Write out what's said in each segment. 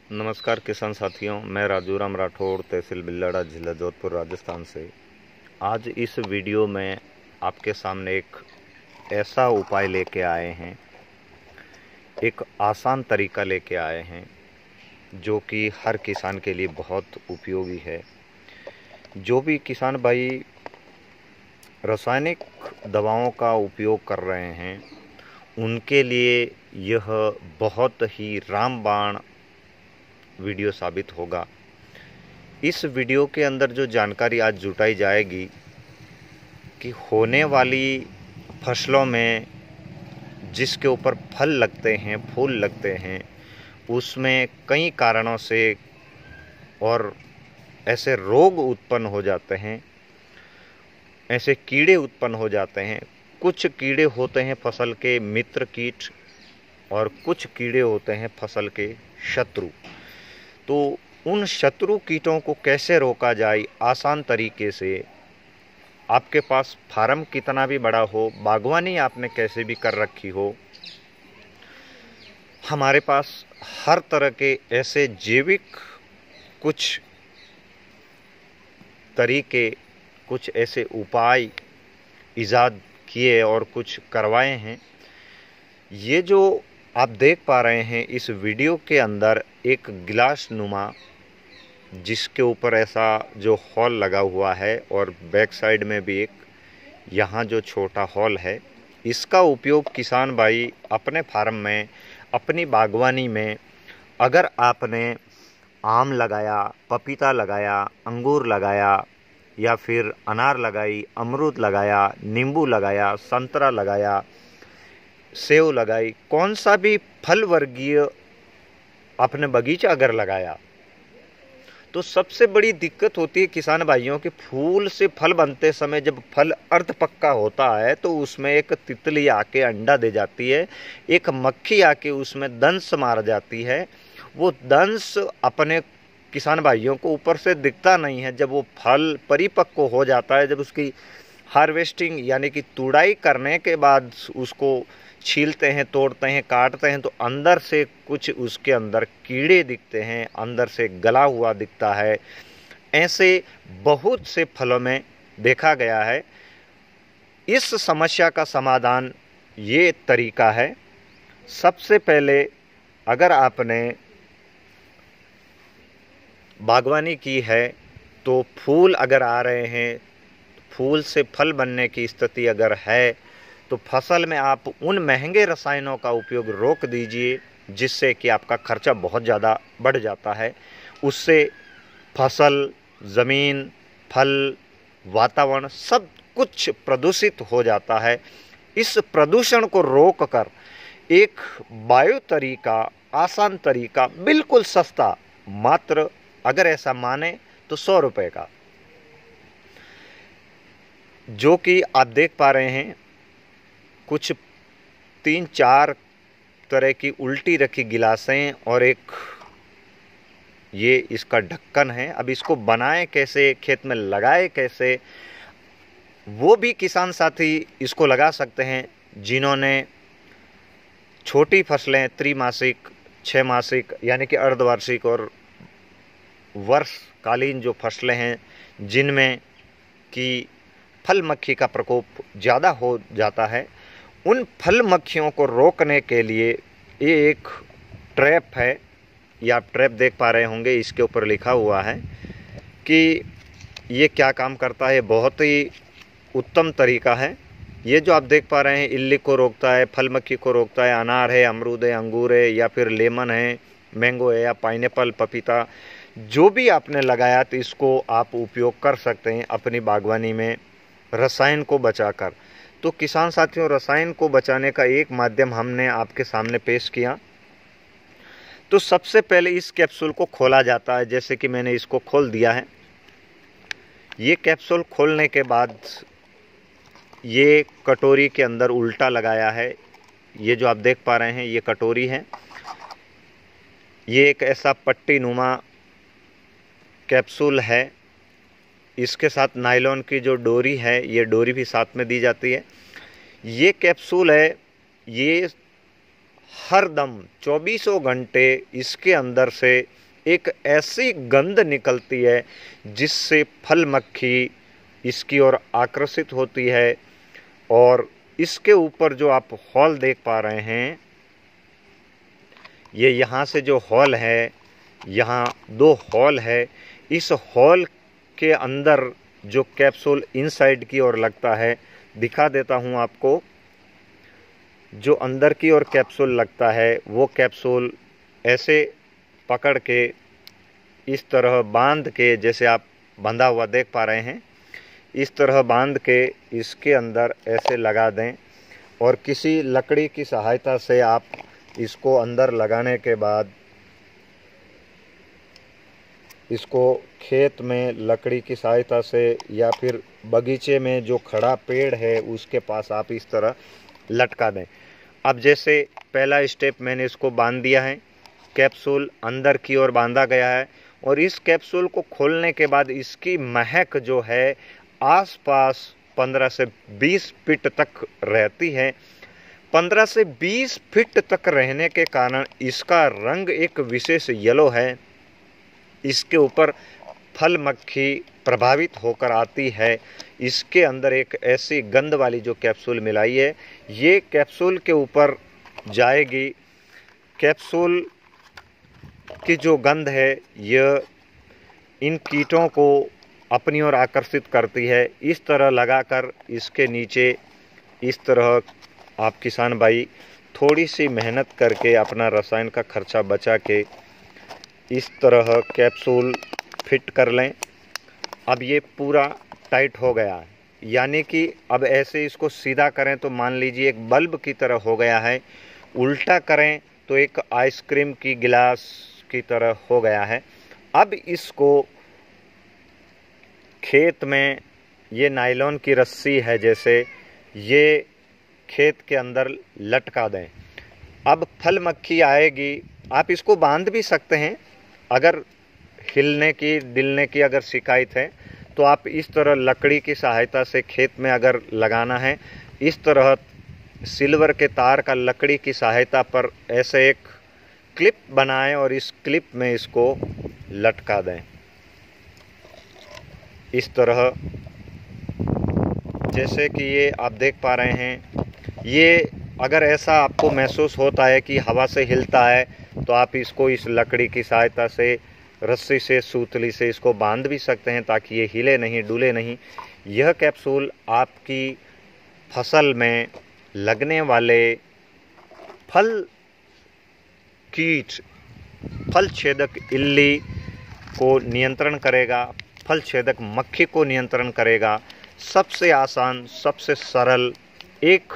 नमस्कार किसान साथियों, मैं राजू राम राठौड़, तहसील बिल्लाड़ा, जिला जोधपुर, राजस्थान से। आज इस वीडियो में आपके सामने एक ऐसा उपाय लेके आए हैं, एक आसान तरीका लेके आए हैं जो कि हर किसान के लिए बहुत उपयोगी है। जो भी किसान भाई रासायनिक दवाओं का उपयोग कर रहे हैं, उनके लिए यह बहुत ही रामबाण वीडियो साबित होगा। इस वीडियो के अंदर जो जानकारी आज जुटाई जाएगी कि होने वाली फसलों में जिसके ऊपर फल लगते हैं, फूल लगते हैं, उसमें कई कारणों से और ऐसे रोग उत्पन्न हो जाते हैं, ऐसे कीड़े उत्पन्न हो जाते हैं। कुछ कीड़े होते हैं फसल के मित्र कीट और कुछ कीड़े होते हैं फसल के शत्रु। तो उन शत्रु कीटों को कैसे रोका जाए आसान तरीके से। आपके पास फार्म कितना भी बड़ा हो, बागवानी आपने कैसे भी कर रखी हो, हमारे पास हर तरह के ऐसे जैविक कुछ तरीके, कुछ ऐसे उपाय इजाद किए और कुछ करवाए हैं। ये जो आप देख पा रहे हैं इस वीडियो के अंदर एक गिलास नुमा, जिसके ऊपर ऐसा जो हॉल लगा हुआ है और बैक साइड में भी एक यहाँ जो छोटा हॉल है, इसका उपयोग किसान भाई अपने फार्म में, अपनी बागवानी में, अगर आपने आम लगाया, पपीता लगाया, अंगूर लगाया या फिर अनार लगाई, अमरूद लगाया, नींबू लगाया, संतरा लगाया, सेव लगाई, कौन सा भी फल वर्गीय अपने बगीचा अगर लगाया, तो सबसे बड़ी दिक्कत होती है किसान भाइयों के फूल से फल बनते समय जब फल अर्ध पक्का होता है तो उसमें एक तितली आके अंडा दे जाती है, एक मक्खी आके उसमें दंश मार जाती है। वो दंश अपने किसान भाइयों को ऊपर से दिखता नहीं है। जब वो फल परिपक्व हो जाता है, जब उसकी हार्वेस्टिंग यानी कि तुड़ाई करने के बाद उसको छीलते हैं, तोड़ते हैं, काटते हैं, तो अंदर से कुछ उसके अंदर कीड़े दिखते हैं, अंदर से गला हुआ दिखता है। ऐसे बहुत से फलों में देखा गया है। इस समस्या का समाधान ये तरीका है। सबसे पहले अगर आपने बागवानी की है तो फूल अगर आ रहे हैं, फूल से फल बनने की स्थिति अगर है, तो फसल में आप उन महंगे रसायनों का उपयोग रोक दीजिए, जिससे कि आपका खर्चा बहुत ज़्यादा बढ़ जाता है। उससे फसल, ज़मीन, फल, वातावरण सब कुछ प्रदूषित हो जाता है। इस प्रदूषण को रोककर एक बायो तरीका, आसान तरीका, बिल्कुल सस्ता, मात्र अगर ऐसा माने तो 100 रुपये का, जो कि आप देख पा रहे हैं कुछ 3-4 तरह की उल्टी रखी गिलासें और एक ये इसका ढक्कन है। अब इसको बनाए कैसे, खेत में लगाए कैसे, वो भी किसान साथी इसको लगा सकते हैं जिन्होंने छोटी फसलें, त्रिमासिक, 6 मासिक यानी कि अर्धवार्षिक और वर्षकालीन जो फसलें हैं, जिनमें कि फल मक्खी का प्रकोप ज़्यादा हो जाता है, उन फल मक्खियों को रोकने के लिए ये एक ट्रैप है। ये आप ट्रैप देख पा रहे होंगे, इसके ऊपर लिखा हुआ है कि ये क्या काम करता है। बहुत ही उत्तम तरीका है। ये जो आप देख पा रहे हैं इल्ली को रोकता है, फल मक्खी को रोकता है। अनार है, अमरूद है, अंगूर है या फिर लेमन है, मैंगो है या पाइनएप्पल, पपीता, जो भी आपने लगाया तो इसको आप उपयोग कर सकते हैं अपनी बागवानी में रसायन को बचाकर। तो किसान साथियों, रसायन को बचाने का एक माध्यम हमने आपके सामने पेश किया। तो सबसे पहले इस कैप्सूल को खोला जाता है, जैसे कि मैंने इसको खोल दिया है। ये कैप्सूल खोलने के बाद ये कटोरी के अंदर उल्टा लगाया है। ये जो आप देख पा रहे हैं ये कटोरी है। ये एक ऐसा पट्टी नुमा कैप्सूल है। इसके साथ नायलॉन की जो डोरी है, ये डोरी भी साथ में दी जाती है। ये कैप्सूल है, ये हरदम 24 घंटे इसके अंदर से एक ऐसी गंध निकलती है जिससे फल मक्खी इसकी ओर आकर्षित होती है। और इसके ऊपर जो आप हॉल देख पा रहे हैं, ये यहाँ से जो हॉल है, यहाँ 2 हॉल है। इस हॉल के अंदर जो कैप्सूल इनसाइड की ओर लगता है, दिखा देता हूँ आपको। जो अंदर की ओर कैप्सूल लगता है वो कैप्सूल ऐसे पकड़ के इस तरह बांध के, जैसे आप बंधा हुआ देख पा रहे हैं, इस तरह बांध के इसके अंदर ऐसे लगा दें। और किसी लकड़ी की सहायता से आप इसको अंदर लगाने के बाद इसको खेत में लकड़ी की सहायता से या फिर बगीचे में जो खड़ा पेड़ है उसके पास आप इस तरह लटका दें। अब जैसे पहला स्टेप मैंने इसको बांध दिया है, कैप्सूल अंदर की ओर बांधा गया है। और इस कैप्सूल को खोलने के बाद इसकी महक जो है आसपास 15 से 20 फीट तक रहती है। 15 से 20 फीट तक रहने के कारण इसका रंग एक विशेष येलो है। इसके ऊपर फल मक्खी प्रभावित होकर आती है। इसके अंदर एक ऐसी गंध वाली जो कैप्सूल मिलाई है, ये कैप्सूल के ऊपर जाएगी। कैप्सूल की जो गंध है यह इन कीटों को अपनी ओर आकर्षित करती है। इस तरह लगाकर इसके नीचे इस तरह आप किसान भाई थोड़ी सी मेहनत करके अपना रसायन का खर्चा बचा के इस तरह कैप्सूल फिट कर लें। अब ये पूरा टाइट हो गया है, यानी कि अब ऐसे इसको सीधा करें तो मान लीजिए एक बल्ब की तरह हो गया है, उल्टा करें तो एक आइसक्रीम की गिलास की तरह हो गया है। अब इसको खेत में, ये नायलॉन की रस्सी है जैसे, ये खेत के अंदर लटका दें। अब फल मक्खी आएगी, आप इसको बांध भी सकते हैं। अगर हिलने की डिलने की अगर शिकायत है तो आप इस तरह लकड़ी की सहायता से खेत में अगर लगाना है, इस तरह सिल्वर के तार का लकड़ी की सहायता पर ऐसे एक क्लिप बनाएं और इस क्लिप में इसको लटका दें। इस तरह जैसे कि ये आप देख पा रहे हैं, ये अगर ऐसा आपको महसूस होता है कि हवा से हिलता है तो आप इसको इस लकड़ी की सहायता से, रस्सी से, सूतली से इसको बांध भी सकते हैं ताकि ये हिले नहीं, डुले नहीं। यह कैप्सूल आपकी फसल में लगने वाले फल कीट, फल छेदक इल्ली को नियंत्रण करेगा, फल छेदक मक्खी को नियंत्रण करेगा। सबसे आसान, सबसे सरल एक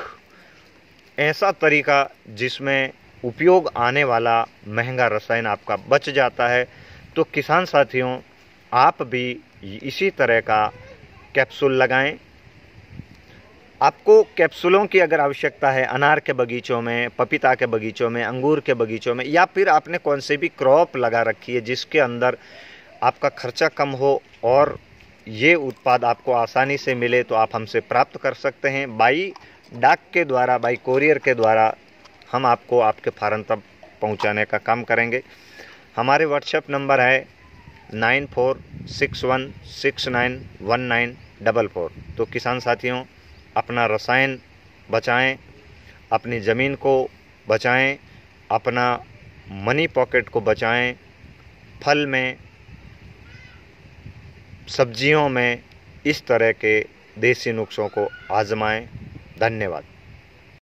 ऐसा तरीका जिसमें उपयोग आने वाला महंगा रसायन आपका बच जाता है। तो किसान साथियों, आप भी इसी तरह का कैप्सूल लगाएं। आपको कैप्सूलों की अगर आवश्यकता है अनार के बगीचों में, पपीता के बगीचों में, अंगूर के बगीचों में, या फिर आपने कौन से भी क्रॉप लगा रखी है जिसके अंदर आपका खर्चा कम हो और ये उत्पाद आपको आसानी से मिले, तो आप हमसे प्राप्त कर सकते हैं। बाई डाक के द्वारा, बाई कोरियर के द्वारा हम आपको आपके फार्म तक पहुंचाने का काम करेंगे। हमारे व्हाट्सएप नंबर है 9461691944। तो किसान साथियों, अपना रसायन बचाएं, अपनी ज़मीन को बचाएं, अपना मनी पॉकेट को बचाएं। फल में, सब्जियों में इस तरह के देसी नुस्खों को आजमाएं। धन्यवाद।